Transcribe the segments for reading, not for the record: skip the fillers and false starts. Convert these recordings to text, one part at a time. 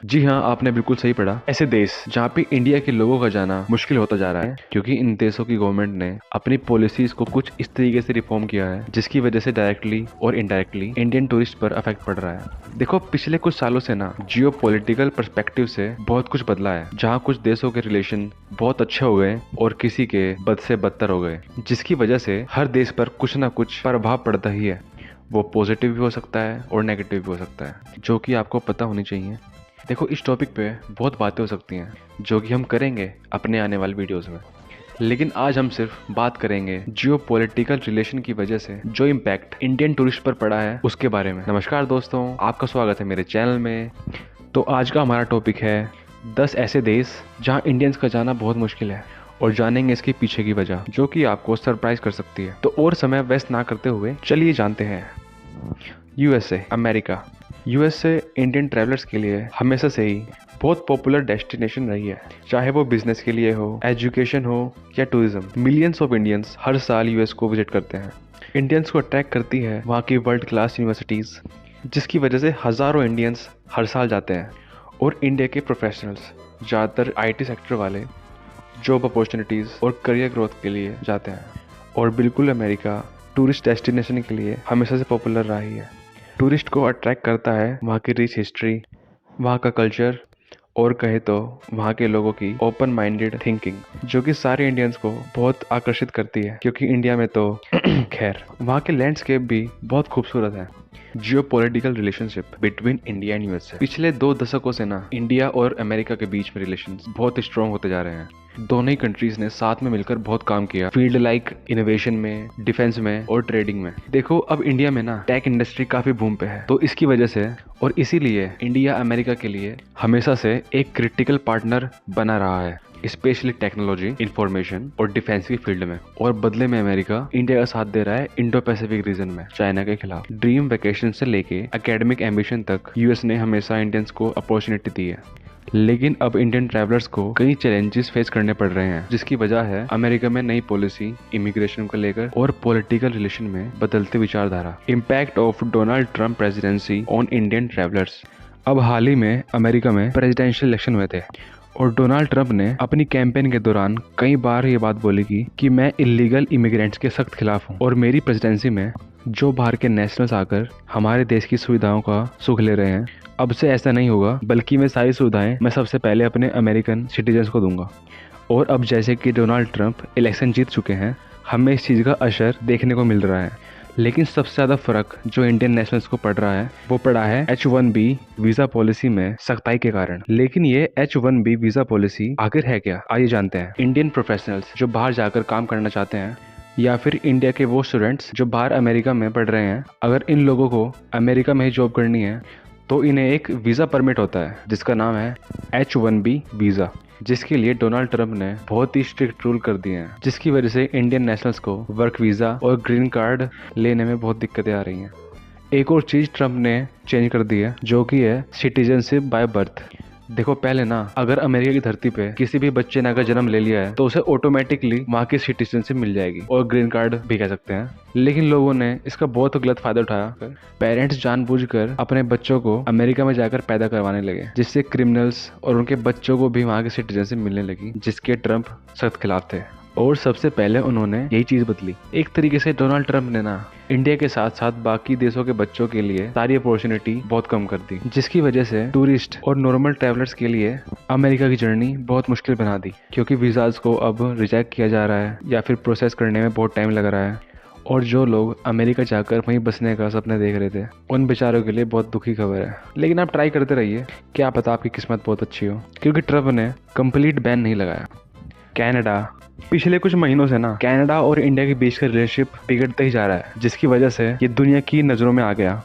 जी हाँ, आपने बिल्कुल सही पढ़ा। ऐसे देश जहाँ पे इंडिया के लोगों का जाना मुश्किल होता जा रहा है क्योंकि इन देशों की गवर्नमेंट ने अपनी पॉलिसीज को कुछ इस तरीके से रिफॉर्म किया है जिसकी वजह से डायरेक्टली और इनडायरेक्टली इंडियन टूरिस्ट पर अफेक्ट पड़ रहा है। देखो, पिछले कुछ सालों से ना जियो पॉलिटिकल परस्पेक्टिव से बहुत कुछ बदला है, जहाँ कुछ देशों के रिलेशन बहुत अच्छे हो गए और किसी के बद से बदतर हो गए, जिसकी वजह से हर देश पर कुछ ना कुछ प्रभाव पड़ता ही है। वो पॉजिटिव भी हो सकता है और नेगेटिव भी हो सकता है, जो कि आपको पता होनी चाहिए। देखो, इस टॉपिक पे बहुत बातें हो सकती हैं जो कि हम करेंगे अपने आने वाले वीडियोस में, लेकिन आज हम सिर्फ बात करेंगे जियो पॉलिटिकल रिलेशन की वजह से जो इम्पैक्ट इंडियन टूरिस्ट पर पड़ा है उसके बारे में। नमस्कार दोस्तों, आपका स्वागत है मेरे चैनल में। तो आज का हमारा टॉपिक है 10 ऐसे देश जहां इंडियंस का जाना बहुत मुश्किल है, और जानेंगे इसके पीछे की वजह जो कि आपको सरप्राइज कर सकती है। तो और समय वेस्ट ना करते हुए चलिए जानते हैं। USA, America. USA Indian travellers के लिए हमेशा से ही बहुत पॉपुलर डेस्टिनेशन रही है, चाहे वो बिजनेस के लिए हो, एजुकेशन हो या टूरिज्म। मिलियंस ऑफ इंडियंस हर साल यूएस को विजिट करते हैं। इंडियंस को अट्रैक्ट करती है वहाँ की वर्ल्ड क्लास यूनिवर्सिटीज़, जिसकी वजह से हज़ारों इंडियंस हर साल जाते हैं। और इंडिया के प्रोफेशनल्स, ज़्यादातर आईटी सेक्टर वाले, जॉब अपॉर्चुनिटीज़ और करियर ग्रोथ के लिए जाते हैं। और बिल्कुल, अमेरिका टूरिस्ट डेस्टिनेशन के लिए हमेशा से पॉपुलर रहा ही है। टूरिस्ट को अट्रैक्ट करता है वहाँ की रिच हिस्ट्री, वहाँ का कल्चर, और कहे तो वहाँ के लोगों की ओपन माइंडेड थिंकिंग, जो कि सारे इंडियंस को बहुत आकर्षित करती है क्योंकि इंडिया में तो खैर वहाँ के लैंडस्केप भी बहुत खूबसूरत है। जियो political relationship between India and USA. पिछले 2 दशकों से ना इंडिया और अमेरिका के बीच में रिलेशंस बहुत स्ट्रॉन्ग होते जा रहे हैं। दोनों ही कंट्रीज ने साथ में मिलकर बहुत काम किया, फील्ड लाइक इनोवेशन में, डिफेंस में और ट्रेडिंग में। देखो, अब इंडिया में ना टेक इंडस्ट्री काफी बूम पे है, तो इसकी वजह से और इसीलिए इंडिया अमेरिका के लिए हमेशा से एक क्रिटिकल पार्टनर बना रहा है, स्पेशली टेक्नोलॉजी, इंफॉर्मेशन और डिफेंस की फील्ड में। और बदले में अमेरिका इंडिया का साथ दे रहा है इंडो पैसिफिक रीजन में चाइना के खिलाफ। ड्रीम वेकेशन से लेके एकेडमिक एम्बिशन तक यूएस ने हमेशा इंडियंस को अपॉर्चुनिटी दी है। लेकिन अब इंडियन ट्रैवलर्स को कई चैलेंजेस फेस करने पड़ रहे हैं, जिसकी वजह है अमेरिका में नई पॉलिसी, इमिग्रेशन को लेकर और पॉलिटिकल रिलेशन में बदलते विचारधारा। Impact of Donald Trump presidency on Indian travellers. अब हाल ही में अमेरिका में प्रेसिडेंशियल इलेक्शन हुए थे और डोनाल्ड ट्रंप ने अपनी कैंपेन के दौरान कई बार ये बात बोली कि मैं इलीगल इमिग्रेंट्स के सख्त खिलाफ हूँ और मेरी प्रेसिडेंसी में जो बाहर के नेशनल्स आकर हमारे देश की सुविधाओं का सुख ले रहे हैं, अब से ऐसा नहीं होगा, बल्कि मैं सारी सुविधाएं मैं सबसे पहले अपने अमेरिकन सिटीजन्स को दूंगा। और अब जैसे कि डोनाल्ड ट्रंप इलेक्शन जीत चुके हैं, हमें इस चीज़ का असर देखने को मिल रहा है। लेकिन सबसे ज़्यादा फर्क जो इंडियन नेशनल्स को पड़ रहा है वो पड़ा है H1B वीज़ा पॉलिसी में सख्ताई के कारण। लेकिन ये H1B वीज़ा पॉलिसी आखिर है क्या, आइए जानते हैं। इंडियन प्रोफेशनल्स जो बाहर जाकर काम करना चाहते हैं, या फिर इंडिया के वो स्टूडेंट्स जो बाहर अमेरिका में पढ़ रहे हैं, अगर इन लोगों को अमेरिका में ही जॉब करनी है तो इन्हें एक वीज़ा परमिट होता है जिसका नाम है H1B वीज़ा, जिसके लिए डोनाल्ड ट्रंप ने बहुत ही स्ट्रिक्ट रूल कर दिए हैं, जिसकी वजह से इंडियन नेशनल्स को वर्क वीज़ा और ग्रीन कार्ड लेने में बहुत दिक्कतें आ रही हैं। एक और चीज़ ट्रंप ने चेंज कर दी है जो कि है सिटीजनशिप बाय बर्थ। देखो, पहले ना अगर अमेरिका की धरती पे किसी भी बच्चे ने अगर जन्म ले लिया है तो उसे ऑटोमेटिकली वहाँ की सिटीजनशिप मिल जाएगी और ग्रीन कार्ड भी कह सकते हैं। लेकिन लोगों ने इसका बहुत गलत फायदा उठाया। पेरेंट्स जानबूझकर अपने बच्चों को अमेरिका में जाकर पैदा करवाने लगे, जिससे क्रिमिनल्स और उनके बच्चों को भी वहाँ की सिटीजनशिप मिलने लगी, जिसके ट्रंप सख्त खिलाफ थे। और सबसे पहले उन्होंने यही चीज बदली। एक तरीके से डोनाल्ड ट्रंप ने ना इंडिया के साथ साथ बाकी देशों के बच्चों के लिए सारी अपॉर्चुनिटी बहुत कम कर दी, जिसकी वजह से टूरिस्ट और नॉर्मल ट्रैवलर्स के लिए अमेरिका की जर्नी बहुत मुश्किल बना दी, क्योंकि वीजाज को अब रिजेक्ट किया जा रहा है या फिर प्रोसेस करने में बहुत टाइम लग रहा है। और जो लोग अमेरिका जाकर वहीं बसने का सपने देख रहे थे, उन बेचारों के लिए बहुत दुखी खबर है। लेकिन आप ट्राई करते रहिए, क्या पता आपकी किस्मत बहुत अच्छी हो, क्योंकि ट्रंप ने कंप्लीट बैन नहीं लगाया। कनाडा। पिछले कुछ महीनों से ना कनाडा और इंडिया के बीच का रिलेशनशिप बिगड़ता ही जा रहा है, जिसकी वजह से ये दुनिया की नज़रों में आ गया।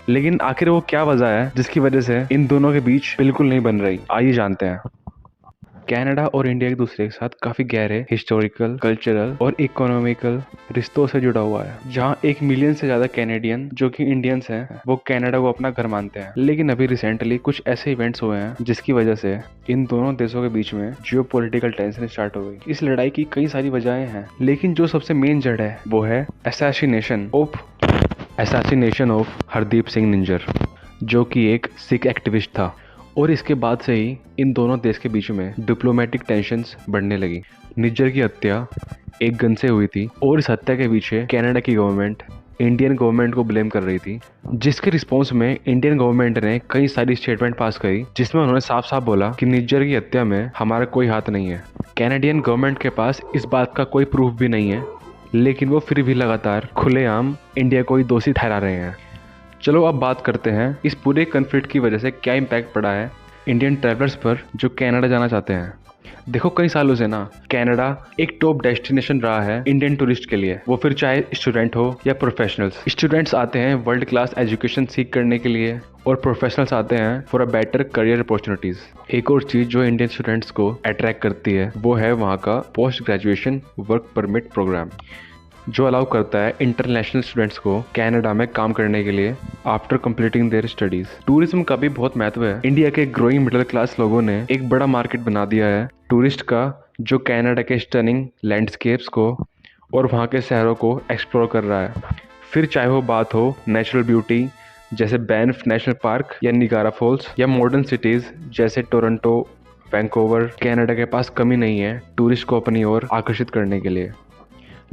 लेकिन आखिर वो क्या वजह है जिसकी वजह से इन दोनों के बीच बिल्कुल नहीं बन रही, आइए जानते हैं। कनाडा और इंडिया एक दूसरे के साथ काफी गहरे हिस्टोरिकल, कल्चरल और इकोनॉमिकल रिश्तों से जुड़ा हुआ है, जहां 1 मिलियन से ज्यादा कैनेडियन जो कि इंडियंस हैं वो कनाडा को अपना घर मानते हैं। लेकिन अभी रिसेंटली कुछ ऐसे इवेंट्स हुए हैं जिसकी वजह से इन दोनों देशों के बीच में जियोपॉलिटिकल टेंशन स्टार्ट हो गई। इस लड़ाई की कई सारी वजहें हैं, लेकिन जो सबसे मेन जड़ है वो है असैसिनेशन ऑफ हरदीप सिंह निंजर, जो कि एक सिख एक्टिविस्ट था और इसके बाद से ही इन दोनों देश के बीच में डिप्लोमेटिक टेंशन्स बढ़ने लगी। निज्जर की हत्या एक गन से हुई थी और इस हत्या के पीछे कनाडा की गवर्नमेंट इंडियन गवर्नमेंट को ब्लेम कर रही थी, जिसके रिस्पॉन्स में इंडियन गवर्नमेंट ने कई सारी स्टेटमेंट पास करी जिसमें उन्होंने साफ साफ बोला कि निज्जर की हत्या में हमारा कोई हाथ नहीं है। कैनेडियन गवर्नमेंट के पास इस बात का कोई प्रूफ भी नहीं है, लेकिन वो फिर भी लगातार खुलेआम इंडिया को ही दोषी ठहरा रहे हैं। चलो अब बात करते हैं इस पूरे कन्फ्लिक्ट की वजह से क्या इम्पैक्ट पड़ा है इंडियन ट्रैवलर्स पर जो कनाडा जाना चाहते हैं। देखो, कई सालों से ना कनाडा एक टॉप डेस्टिनेशन रहा है इंडियन टूरिस्ट के लिए, वो फिर चाहे स्टूडेंट हो या प्रोफेशनल्स। स्टूडेंट्स आते हैं वर्ल्ड क्लास एजुकेशन सीख करने के लिए और प्रोफेशनल्स आते हैं for a better career opportunities. एक और चीज जो इंडियन स्टूडेंट्स को अट्रैक्ट करती है वो है वहाँ का post graduation work permit program, जो अलाउ करता है इंटरनेशनल स्टूडेंट्स को कनाडा में काम करने के लिए after completing their studies. Tourism का भी बहुत महत्व है। इंडिया के ग्रोइंग मिडिल क्लास लोगों ने एक बड़ा मार्केट बना दिया है टूरिस्ट का, जो कनाडा के स्टनिंग लैंडस्केप्स को और वहाँ के शहरों को एक्सप्लोर कर रहा है। फिर चाहे वो बात हो नेचुरल ब्यूटी जैसे बैंफ नेशनल पार्क या निगारा फॉल्स या मॉडर्न सिटीज जैसे टोरंटो, वैंकूवर, कनाडा के पास कमी नहीं है टूरिस्ट को अपनी ओर आकर्षित करने के लिए।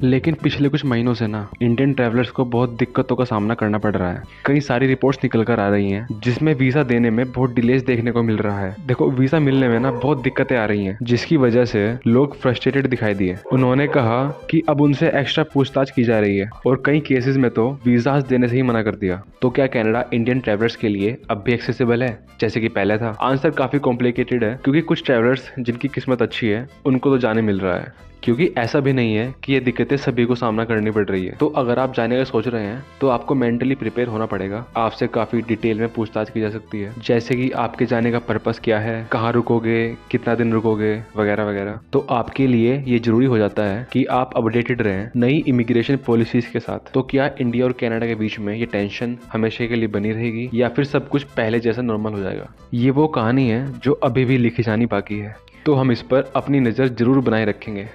लेकिन पिछले कुछ महीनों से ना इंडियन ट्रैवलर्स को बहुत दिक्कतों का सामना करना पड़ रहा है। कई सारी रिपोर्ट्स निकल कर आ रही हैं जिसमें वीज़ा देने में बहुत डिलेज देखने को मिल रहा है। देखो, वीज़ा मिलने में ना बहुत दिक्कतें आ रही हैं जिसकी वजह से लोग फ्रस्ट्रेटेड दिखाई दिए। उन्होंने कहा कि अब उनसे एक्स्ट्रा पूछताछ की जा रही है और कई केसेस में तो वीज़ाज देने से ही मना कर दिया। तो क्या कनाडा इंडियन ट्रैवलर्स के लिए अब भी एक्सेसिबल है जैसे कि पहले था? आंसर काफ़ी कॉम्प्लिकेटेड है, क्योंकि कुछ ट्रैवलर्स जिनकी किस्मत अच्छी है उनको तो जाने मिल रहा है, क्योंकि ऐसा भी नहीं है कि ये दिक्कतें सभी को सामना करनी पड़ रही है। तो अगर आप जाने का सोच रहे हैं तो आपको मेंटली प्रिपेयर होना पड़ेगा। आपसे काफ़ी डिटेल में पूछताछ की जा सकती है, जैसे कि आपके जाने का पर्पस क्या है, कहाँ रुकोगे, कितना दिन रुकोगे, वगैरह वगैरह। तो आपके लिए ये जरूरी हो जाता है कि आप अपडेटेड रहें नई इमिग्रेशन पॉलिसीज के साथ। तो क्या इंडिया और कनाडा के बीच में ये टेंशन हमेशा के लिए बनी रहेगी या फिर सब कुछ पहले जैसा नॉर्मल हो जाएगा? ये वो कहानी है जो अभी भी लिखी जानी बाकी है, तो हम इस पर अपनी नज़र जरूर बनाए रखेंगे।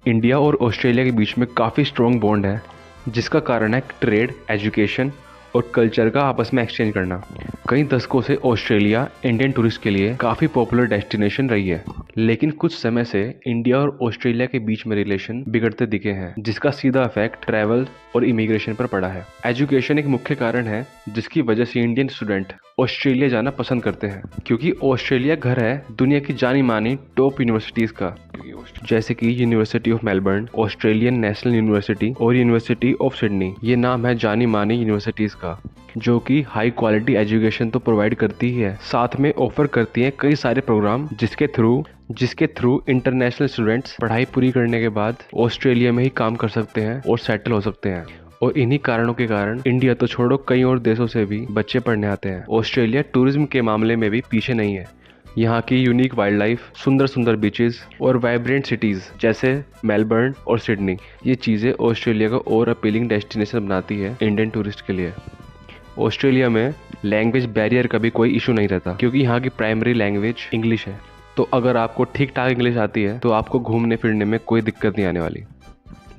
इंडिया और ऑस्ट्रेलिया के बीच में काफ़ी स्ट्रॉन्ग बॉन्ड है, जिसका कारण है ट्रेड, एजुकेशन और कल्चर का आपस में एक्सचेंज करना। कई दशकों से ऑस्ट्रेलिया इंडियन टूरिस्ट के लिए काफ़ी पॉपुलर डेस्टिनेशन रही है, लेकिन कुछ समय से इंडिया और ऑस्ट्रेलिया के बीच में रिलेशन बिगड़ते दिखे हैं, जिसका सीधा इफेक्ट ट्रैवल और इमिग्रेशन पर पड़ा है। एजुकेशन एक मुख्य कारण है जिसकी वजह से इंडियन स्टूडेंट ऑस्ट्रेलिया जाना पसंद करते हैं, क्योंकि ऑस्ट्रेलिया घर है दुनिया की जानी मानी टॉप यूनिवर्सिटीज़ का, जैसे कि university of Melbourne, Australian national university और यूनिवर्सिटी ऑफ सिडनी। ये नाम है जानी मानी यूनिवर्सिटीज़ का, जो कि हाई क्वालिटी एजुकेशन तो प्रोवाइड करती ही है, साथ में ऑफर करती है कई सारे प्रोग्राम जिसके थ्रू इंटरनेशनल स्टूडेंट्स पढ़ाई पूरी करने के बाद ऑस्ट्रेलिया में ही काम कर सकते हैं और सेटल हो सकते हैं। और इन्हीं कारणों के कारण इंडिया तो छोड़ो कई और देशों से भी बच्चे पढ़ने आते हैं। ऑस्ट्रेलिया टूरिज्म के मामले में भी पीछे नहीं है। यहाँ की यूनिक वाइल्ड लाइफ, सुंदर सुंदर बीचेस और वाइब्रेंट सिटीज़ जैसे मेलबर्न और सिडनी, ये चीज़ें ऑस्ट्रेलिया को और अपीलिंग डेस्टिनेशन बनाती है इंडियन टूरिस्ट के लिए। ऑस्ट्रेलिया में लैंग्वेज बैरियर का भी कोई इशू नहीं रहता, क्योंकि यहाँ की प्राइमरी लैंग्वेज इंग्लिश है। तो अगर आपको ठीक ठाक इंग्लिश आती है तो आपको घूमने फिरने में कोई दिक्कत नहीं आने वाली।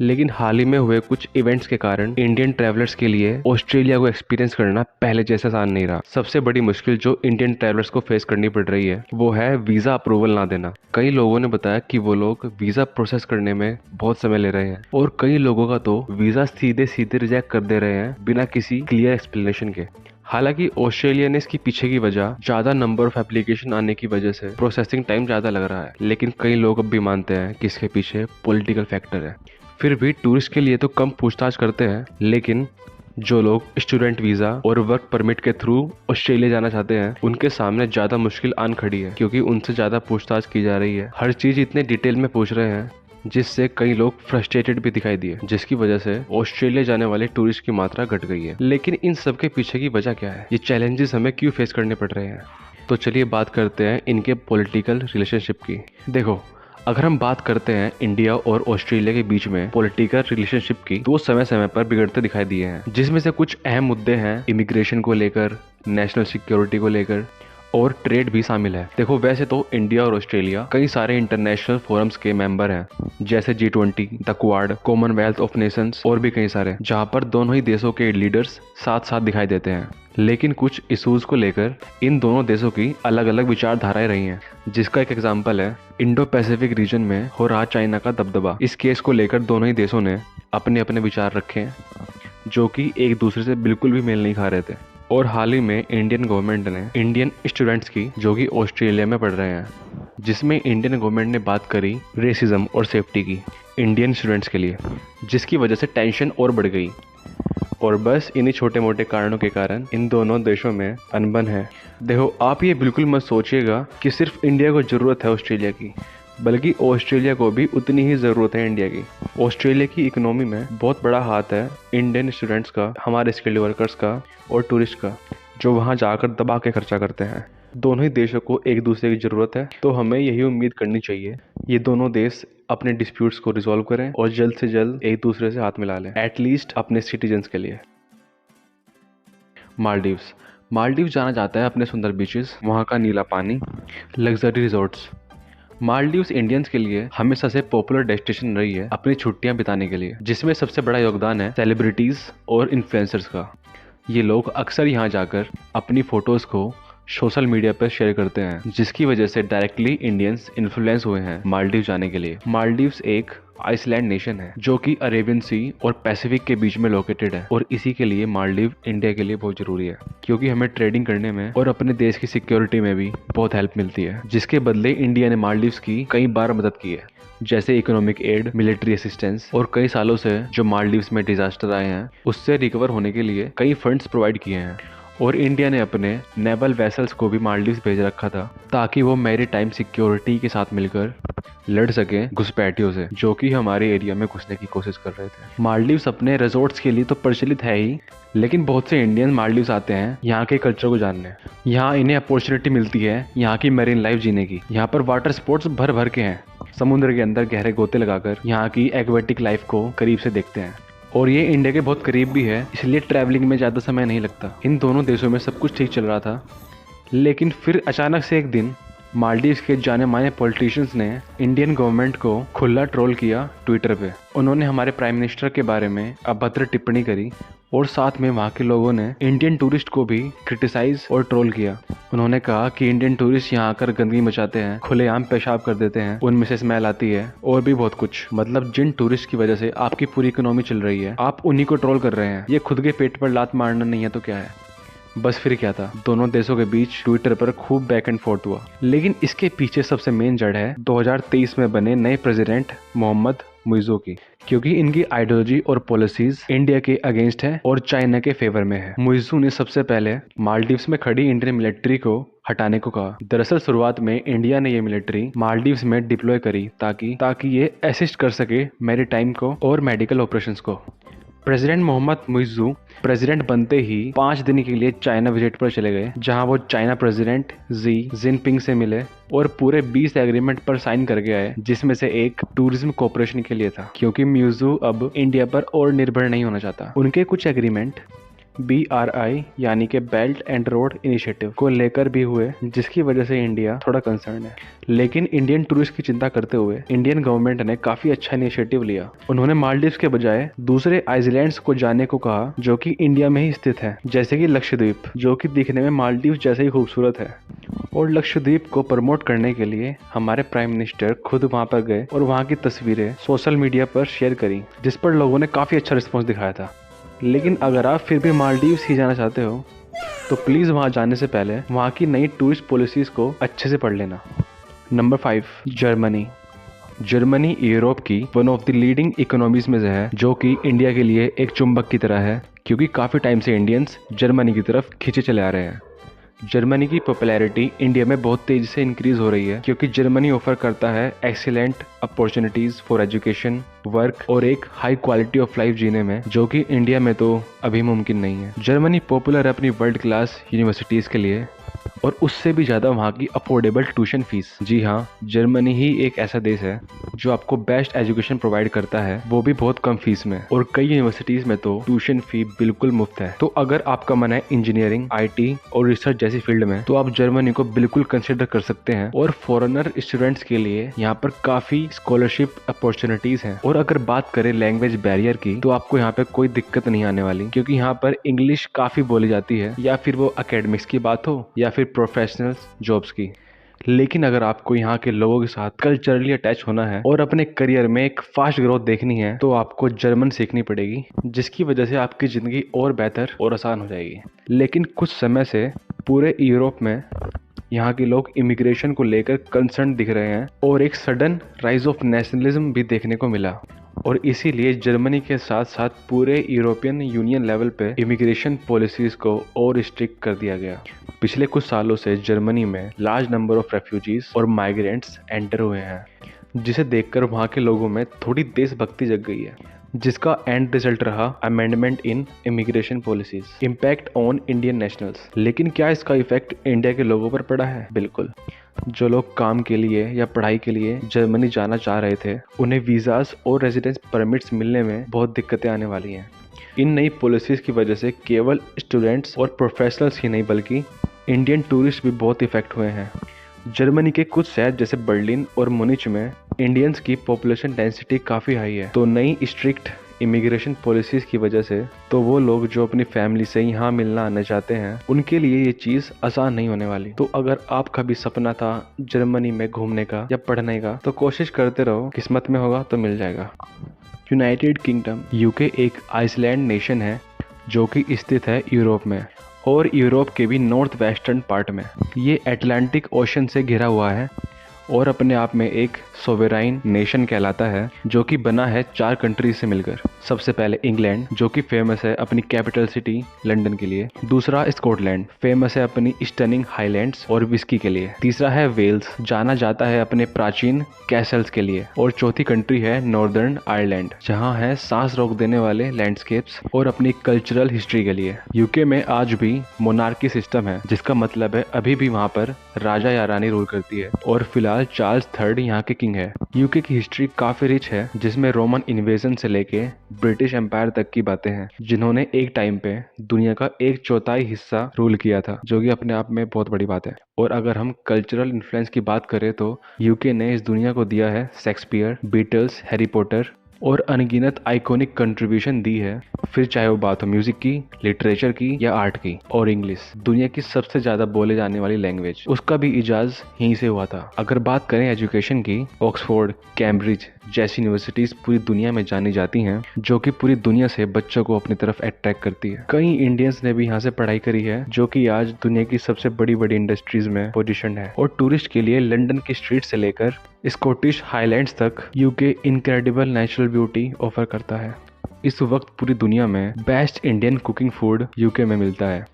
लेकिन हाल ही में हुए कुछ इवेंट्स के कारण इंडियन ट्रैवलर्स के लिए ऑस्ट्रेलिया को एक्सपीरियंस करना पहले जैसा आसान नहीं रहा। सबसे बड़ी मुश्किल जो इंडियन ट्रैवलर्स को फेस करनी पड़ रही है वो है वीज़ा अप्रूवल ना देना। कई लोगों ने बताया कि वो लोग वीज़ा प्रोसेस करने में बहुत समय ले रहे हैं और कई लोगों का तो वीज़ा सीधे सीधे रिजेक्ट कर दे रहे हैं बिना किसी क्लियर एक्सप्लेनेशन के। हालांकि ऑस्ट्रेलिया ने इसकी पीछे की वजह ज़्यादा नंबर ऑफ एप्लीकेशन आने की वजह से प्रोसेसिंग टाइम ज़्यादा लग रहा है, लेकिन कई लोग अब भी मानते हैं कि इसके पीछे पॉलिटिकल फैक्टर है। फिर भी टूरिस्ट के लिए तो कम पूछताछ करते हैं, लेकिन जो लोग स्टूडेंट वीज़ा और वर्क परमिट के थ्रू ऑस्ट्रेलिया जाना चाहते हैं उनके सामने ज़्यादा मुश्किल आन खड़ी है, क्योंकि उनसे ज़्यादा पूछताछ की जा रही है। हर चीज़ इतने डिटेल में पूछ रहे हैं जिससे कई लोग फ्रस्ट्रेटेड भी दिखाई दिए, जिसकी वजह से ऑस्ट्रेलिया जाने वाले टूरिस्ट की मात्रा घट गई है। लेकिन इन सब के पीछे की वजह क्या है? ये चैलेंजेस हमें क्यों फेस करने पड़ रहे हैं? तो चलिए बात करते हैं इनके पॉलिटिकल रिलेशनशिप की। देखो, अगर हम बात करते हैं इंडिया और ऑस्ट्रेलिया के बीच में पॉलिटिकल रिलेशनशिप की, तो वो समय समय पर बिगड़ते दिखाई दिए हैं, जिसमें से कुछ अहम मुद्दे हैं इमिग्रेशन को लेकर, नेशनल सिक्योरिटी को लेकर और ट्रेड भी शामिल है। देखो वैसे तो इंडिया और ऑस्ट्रेलिया कई सारे इंटरनेशनल फोरम्स के मेंबर हैं, जैसे G20, the quad, Commonwealth of Nations और भी कई सारे, जहां पर दोनों ही देशों के लीडर्स साथ साथ दिखाई देते हैं। लेकिन कुछ इश्यूज को लेकर इन दोनों देशों की अलग अलग विचारधाराएं रही हैं, जिसका एक एग्जाम्पल है इंडो पैसिफिक रीजन में हो रहा चाइना का दबदबा। इस केस को लेकर दोनों ही देशों ने अपने अपने विचार रखे हैं, जो कि एक दूसरे से बिल्कुल भी मेल नहीं खा रहे थे। और हाल ही में इंडियन गवर्नमेंट ने इंडियन स्टूडेंट्स की, जो कि ऑस्ट्रेलिया में पढ़ रहे हैं, जिसमें इंडियन गवर्नमेंट ने बात करी रेसिज्म और सेफ्टी की इंडियन स्टूडेंट्स के लिए, जिसकी वजह से टेंशन और बढ़ गई। और बस इन्हीं छोटे मोटे कारणों के कारण इन दोनों देशों में अनबन है। देखो आप ये बिल्कुल मत सोचिएगा कि सिर्फ इंडिया को ज़रूरत है ऑस्ट्रेलिया की, बल्कि ऑस्ट्रेलिया को भी उतनी ही ज़रूरत है इंडिया की। ऑस्ट्रेलिया की इकोनॉमी में बहुत बड़ा हाथ है इंडियन स्टूडेंट्स का, हमारे स्किल्ड वर्कर्स का और टूरिस्ट का, जो वहाँ जाकर दबा के खर्चा करते हैं। दोनों ही देशों को एक दूसरे की ज़रूरत है, तो हमें यही उम्मीद करनी चाहिए ये दोनों देश अपने डिस्प्यूट्स को रिजॉल्व करें और जल्द से जल्द एक दूसरे से हाथ मिला लें, एटलीस्ट अपने सिटीजन्स के लिए। मालदीव जाना जाता है अपने सुंदर बीचेस, वहाँ का नीला पानी, लग्जरी रिजॉर्ट्स। मालदीव्स इंडियंस के लिए हमेशा से पॉपुलर डेस्टिनेशन रही है अपनी छुट्टियां बिताने के लिए, जिसमें सबसे बड़ा योगदान है सेलिब्रिटीज और इन्फ्लुएंसर्स का। ये लोग अक्सर यहाँ जाकर अपनी फोटोज को सोशल मीडिया पर शेयर करते हैं, जिसकी वजह से डायरेक्टली इंडियंस इन्फ्लुएंस हुए हैं मालदीव जाने के लिए। मालदीव्स एक आइसलैंड नेशन है जो कि अरेबियन सी और पैसिफिक के बीच में लोकेटेड है, और इसी के लिए मालदीव इंडिया के लिए बहुत जरूरी है, क्योंकि हमें ट्रेडिंग करने में और अपने देश की सिक्योरिटी में भी बहुत हेल्प मिलती है, जिसके बदले इंडिया ने मालदीव्स की कई बार मदद की है, जैसे इकोनॉमिक एड, मिलिट्री असिस्टेंस, और कई सालों से जो मालदीव्स में डिजास्टर आए हैं उससे रिकवर होने के लिए कई फंड्स प्रोवाइड किए हैं। और इंडिया ने अपने नेवल वेसल्स को भी मालदीव्स भेज रखा था, ताकि वो मैरीटाइम सिक्योरिटी के साथ मिलकर लड़ सके घुसपैठियों से, जो कि हमारे एरिया में घुसने की कोशिश कर रहे थे। मालदीव्स अपने रिजॉर्ट्स के लिए तो प्रचलित है ही, लेकिन बहुत से इंडियन मालदीव्स आते हैं यहाँ के कल्चर को जानने। यहाँ इन्हें अपॉर्चुनिटी मिलती है यहाँ की मैरीन लाइफ जीने की। यहाँ पर वाटर स्पोर्ट्स भर भर के हैं, समुद्र के अंदर गहरे गोते लगाकर यहाँ की एक्वेटिक लाइफ को करीब से देखते हैं। और ये इंडिया के बहुत करीब भी है, इसलिए ट्रैवलिंग में ज़्यादा समय नहीं लगता। इन दोनों देशों में सब कुछ ठीक चल रहा था, लेकिन फिर अचानक से एक दिन मालदीव्स के जाने माने पॉलिटिशियंस ने इंडियन गवर्नमेंट को खुला ट्रोल किया ट्विटर पे। उन्होंने हमारे प्राइम मिनिस्टर के बारे में अभद्र टिप्पणी करी, और साथ में वहाँ के लोगों ने इंडियन टूरिस्ट को भी क्रिटिसाइज और ट्रोल किया। उन्होंने कहा कि इंडियन टूरिस्ट यहाँ आकर गंदगी मचाते हैं, खुलेआम पेशाब कर देते हैं, उनमें से स्मेल आती है, और भी बहुत कुछ। मतलब जिन टूरिस्ट की वजह से आपकी पूरी इकोनॉमी चल रही है, आप उन्हीं को ट्रोल कर रहे हैं। ये खुद के पेट पर लात मारना नहीं है तो क्या है। बस फिर क्या था, दोनों देशों के बीच ट्विटर पर खूब बैक एंड फोर्थ हुआ। लेकिन इसके पीछे सबसे मेन जड़ है 2023 में बने नए प्रेसिडेंट मोहम्मद मुइज़ू की, क्योंकि इनकी आइडियोलॉजी और पॉलिसीज इंडिया के अगेंस्ट है और चाइना के फेवर में है। मुइज़ू ने सबसे पहले मालदीव्स में खड़ी इंडियन मिलिट्री को हटाने को कहा। दरअसल शुरुआत में इंडिया ने ये मिलिट्री मालदीव्स में डिप्लॉय करी ताकि ये असिस्ट कर सके मैरीटाइम को और मेडिकल ऑपरेशंस को। प्रेसिडेंट मोहम्मद मुइज़ू प्रेसिडेंट बनते ही 5 दिन के लिए चाइना विजिट पर चले गए, जहां वो चाइना प्रेसिडेंट शी जिनपिंग से मिले और पूरे 20 एग्रीमेंट पर साइन करके आए, जिसमें से एक टूरिज्म कोऑपरेशन के लिए था, क्योंकि मुइज़ू अब इंडिया पर और निर्भर नहीं होना चाहता। उनके कुछ एग्रीमेंट BRI यानी कि बेल्ट एंड रोड इनिशिएटिव को लेकर भी हुए, जिसकी वजह से इंडिया थोड़ा कंसर्न है। लेकिन इंडियन टूरिस्ट की चिंता करते हुए इंडियन गवर्नमेंट ने काफी अच्छा इनिशिएटिव लिया। उन्होंने मालदीव्स के बजाय दूसरे आइलैंड्स को जाने को कहा, जो कि इंडिया में ही स्थित है, जैसे कि लक्षद्वीप, जो कि दिखने में मालदीव जैसे ही खूबसूरत है। और लक्षद्वीप को प्रमोट करने के लिए हमारे प्राइम मिनिस्टर खुद वहां पर गए और वहां की तस्वीरें सोशल मीडिया पर शेयर करी, जिस पर लोगों ने काफी अच्छा रिस्पॉन्स दिखाया था। लेकिन अगर आप फिर भी मालदीव्स ही जाना चाहते हो तो प्लीज़ वहाँ जाने से पहले वहाँ की नई टूरिस्ट पॉलिसीज़ को अच्छे से पढ़ लेना। नंबर 5, जर्मनी यूरोप की one of the leading economies में से है, जो कि इंडिया के लिए एक चुंबक की तरह है, क्योंकि काफ़ी टाइम से इंडियंस जर्मनी की तरफ खींचे चले आ रहे हैं। जर्मनी की पॉपुलैरिटी इंडिया में बहुत तेज़ी से इंक्रीज हो रही है, क्योंकि जर्मनी ऑफर करता है excellent opportunities for education, work और एक हाई क्वालिटी ऑफ लाइफ जीने में, जो कि इंडिया में तो अभी मुमकिन नहीं है। जर्मनी पॉपुलर है अपनी वर्ल्ड क्लास यूनिवर्सिटीज़ के लिए, और उससे भी ज़्यादा वहाँ की अफोर्डेबल ट्यूशन फीस। जी हाँ, जर्मनी ही एक ऐसा देश है जो आपको बेस्ट एजुकेशन प्रोवाइड करता है, वो भी बहुत कम फीस में, और कई यूनिवर्सिटीज में तो ट्यूशन फी बिल्कुल मुफ्त है। तो अगर आपका मन है इंजीनियरिंग, IT और रिसर्च जैसी फील्ड में, तो आप जर्मनी को बिल्कुल कंसिडर कर सकते हैं। और फॉरेनर स्टूडेंट्स के लिए यहाँ पर काफी स्कॉलरशिप अपॉर्चुनिटीज हैं। और अगर बात करें लैंग्वेज बैरियर की, तो आपको यहाँ पे कोई दिक्कत नहीं आने वाली, क्योंकि यहाँ पर इंग्लिश काफी बोली जाती है, या फिर वो एकेडमिक्स की बात हो या फिर प्रोफेशनल जॉब्स की। लेकिन अगर आपको यहाँ के लोगों के साथ कल्चरली अटैच होना है और अपने करियर में एक फास्ट ग्रोथ देखनी है, तो आपको जर्मन सीखनी पड़ेगी, जिसकी वजह से आपकी ज़िंदगी और बेहतर और आसान हो जाएगी। लेकिन कुछ समय से पूरे यूरोप में यहाँ के लोग इमिग्रेशन को लेकर कंसर्न दिख रहे हैं, और एक सडन राइज ऑफ नेशनलिज्म भी देखने को मिला, और इसीलिए जर्मनी के साथ साथ पूरे यूरोपियन यूनियन लेवल पे इमिग्रेशन पॉलिसीज को और स्ट्रिक्ट कर दिया गया। पिछले कुछ सालों से जर्मनी में लार्ज नंबर ऑफ रेफ्यूजीज और माइग्रेंट्स एंटर हुए हैं, जिसे देखकर वहाँ के लोगों में थोड़ी देशभक्ति जग गई है, जिसका एंड रिजल्ट रहा amendment in immigration policies, impact on Indian nationals. लेकिन क्या इसका इफेक्ट इंडिया के लोगों पर पड़ा है? बिल्कुल। जो लोग काम के लिए या पढ़ाई के लिए जर्मनी जाना चाह रहे थे, उन्हें वीज़ास और रेजिडेंस परमिट्स मिलने में बहुत दिक्कतें आने वाली हैं। इन नई पॉलिसीज की वजह से केवल स्टूडेंट्स और प्रोफेशनल्स ही नहीं, बल्कि इंडियन टूरिस्ट भी बहुत इफेक्ट हुए हैं। जर्मनी के कुछ शहर जैसे बर्लिन और मुनिच में इंडियंस की पॉपुलेशन डेंसिटी काफ़ी हाई है। तो नई स्ट्रिक्ट इमिग्रेशन पॉलिसीज़ की वजह से तो वो लोग जो अपनी फैमिली से यहाँ मिलना आना चाहते हैं, उनके लिए ये चीज़ आसान नहीं होने वाली। तो अगर आपका भी सपना था जर्मनी में घूमने का या पढ़ने का, तो कोशिश करते रहो, किस्मत में होगा तो मिल जाएगा। यूनाइटेड किंगडम UK एक आइसलैंड नेशन है जो कि स्थित है यूरोप में, और यूरोप के भी नॉर्थ वेस्टर्न पार्ट में। ये अटलांटिक ओशन से घिरा हुआ है और अपने आप में एक सोवेराइन नेशन कहलाता है, जो कि बना है 4 कंट्रीज से मिलकर। सबसे पहले इंग्लैंड, जो कि फेमस है अपनी कैपिटल सिटी लंदन के लिए। दूसरा स्कॉटलैंड, फेमस है अपनी स्टनिंग हाईलैंड्स और विस्की के लिए। तीसरा है वेल्स, जाना जाता है अपने प्राचीन कैसल्स के लिए। और चौथी कंट्री है नॉर्दर्न आयरलैंड, जहाँ है सांस रोक देने वाले लैंडस्केप्स और अपनी कल्चरल हिस्ट्री के लिए। यूके में आज भी मोनार्की सिस्टम है, जिसका मतलब है अभी भी वहाँ पर राजा या रानी रूल करती है, और फिलहाल चार्ल्स III यहाँ के किंग है। यूके की हिस्ट्री काफी रिच है, जिसमें रोमन इन्वेजन से लेके ब्रिटिश एम्पायर तक की बातें हैं, जिन्होंने एक टाइम पे दुनिया का 1/4 हिस्सा रूल किया था, जो कि अपने आप में बहुत बड़ी बात है। और अगर हम कल्चरल इन्फ्लुएंस की बात करें, तो यूके ने इस दुनिया को दिया है शेक्सपियर, बीटल्स, हैरी पॉटर और अनगिनत आइकॉनिक कंट्रीब्यूशन दी है, फिर चाहे वो बात हो म्यूजिक की, लिटरेचर की या आर्ट की। और इंग्लिश, दुनिया की सबसे ज्यादा बोले जाने वाली लैंग्वेज, उसका भी इजाज यहीं से हुआ था। अगर बात करें एजुकेशन की, ऑक्सफोर्ड, कैम्ब्रिज जैसी यूनिवर्सिटीज पूरी दुनिया में जानी जाती हैं, जो कि पूरी दुनिया से बच्चों को अपनी तरफ अट्रैक्ट करती है। कई इंडियंस ने भी यहाँ से पढ़ाई करी है, जो कि आज दुनिया की सबसे बड़ी बड़ी इंडस्ट्रीज में पोजीशन है। और टूरिस्ट के लिए लंदन की स्ट्रीट से लेकर स्कॉटिश हाईलैंड्स तक UK incredible natural beauty offer करता है। इस वक्त पूरी दुनिया में best Indian cooking food UK में मिलता है।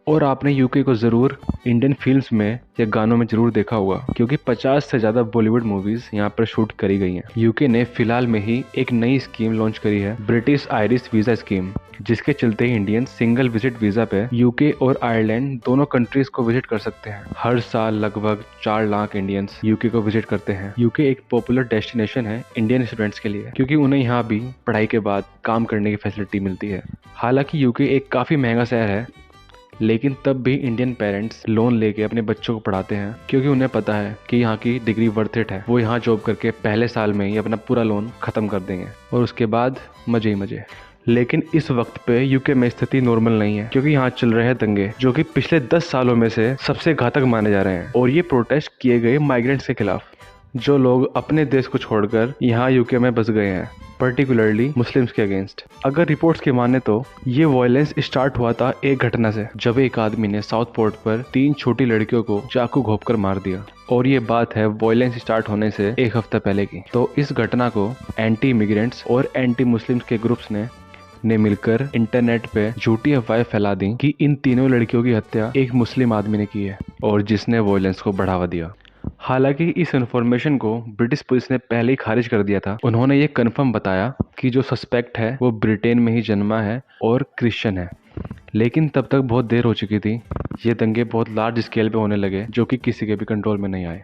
और आपने यूके को ज़रूर इंडियन फिल्म्स में या गानों में ज़रूर देखा होगा, क्योंकि 50 से ज़्यादा बॉलीवुड मूवीज़ यहाँ पर शूट करी गई हैं। यूके ने फिलहाल में ही एक नई स्कीम लॉन्च करी है, ब्रिटिश आयरिश वीज़ा स्कीम, जिसके चलते ही इंडियन सिंगल विजिट वीज़ा पे यूके और आयरलैंड दोनों कंट्रीज को विजिट कर सकते हैं। हर साल लगभग 4 लाख इंडियंस यूके को विजिट करते हैं। यूके एक पॉपुलर डेस्टिनेशन है इंडियन स्टूडेंट्स के लिए, क्योंकि उन्हें यहाँ भी पढ़ाई के बाद काम करने की फैसिलिटी मिलती है। हालांकि यूके एक काफ़ी महंगा शहर है, लेकिन तब भी इंडियन पेरेंट्स लोन लेके अपने बच्चों को पढ़ाते हैं, क्योंकि उन्हें पता है कि यहाँ की डिग्री वर्थ इट है। वो यहाँ जॉब करके पहले साल में ही अपना पूरा लोन खत्म कर देंगे और उसके बाद मजे ही मजे। लेकिन इस वक्त पे यूके में स्थिति नॉर्मल नहीं है, क्योंकि यहाँ चल रहे हैं दंगे, जो कि पिछले 10 सालों में से सबसे घातक माने जा रहे हैं। और ये प्रोटेस्ट किए गए माइग्रेंट्स के खिलाफ, जो लोग अपने देश को छोड़कर यहाँ यूके में बस गए हैं, पर्टिकुलरली मुस्लिम्स के अगेंस्ट। अगर रिपोर्ट्स की माने तो ये वायलेंस स्टार्ट हुआ था एक घटना से, जब एक आदमी ने साउथ पोर्ट पर 3 छोटी लड़कियों को चाकू घोंपकर मार दिया। और ये बात है वायलेंस स्टार्ट होने से एक हफ्ता पहले की। तो इस घटना को एंटी इमिग्रेंट्स और एंटी मुस्लिम्स के ग्रुप्स ने मिलकर इंटरनेट पे झूठी अफवाहें फैला दी कि इन तीनों लड़कियों की हत्या एक मुस्लिम आदमी ने की है, और जिसने वायलेंस को बढ़ावा दिया। हालांकि इस इन्फॉर्मेशन को ब्रिटिश पुलिस ने पहले ही खारिज कर दिया था। उन्होंने ये कंफर्म बताया कि जो सस्पेक्ट है वो ब्रिटेन में ही जन्मा है और क्रिश्चियन है। लेकिन तब तक बहुत देर हो चुकी थी। ये दंगे बहुत लार्ज स्केल पे होने लगे जो कि किसी के भी कंट्रोल में नहीं आए,